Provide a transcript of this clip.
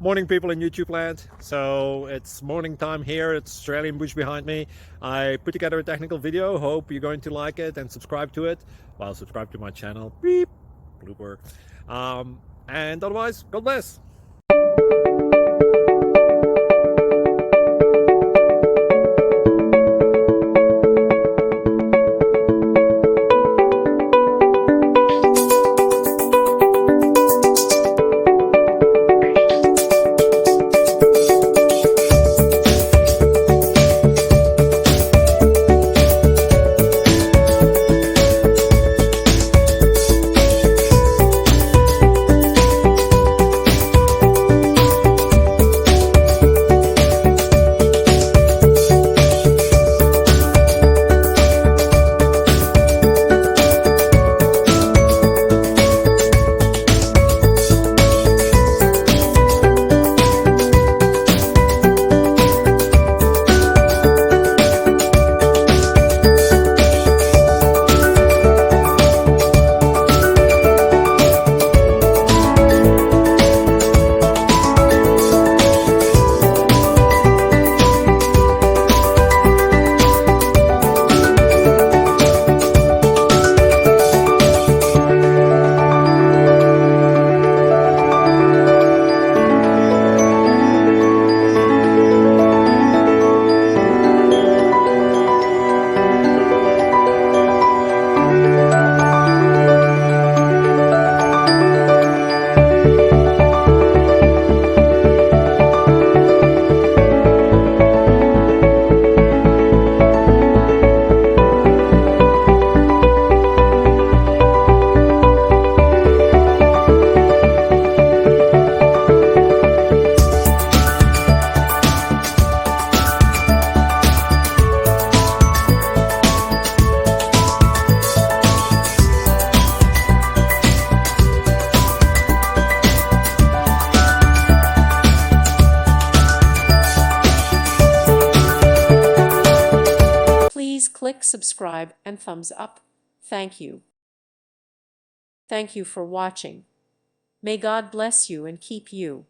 Morning, people in YouTube land. So it's morning time here. It's Australian bush behind me. I put together a technical video. Hope you're going to like it and subscribe to it. Well, subscribe to my channel. Beep. Blooper. And otherwise, God bless. Please click subscribe and thumbs up. Thank you. Thank you for watching. May God bless you and keep you.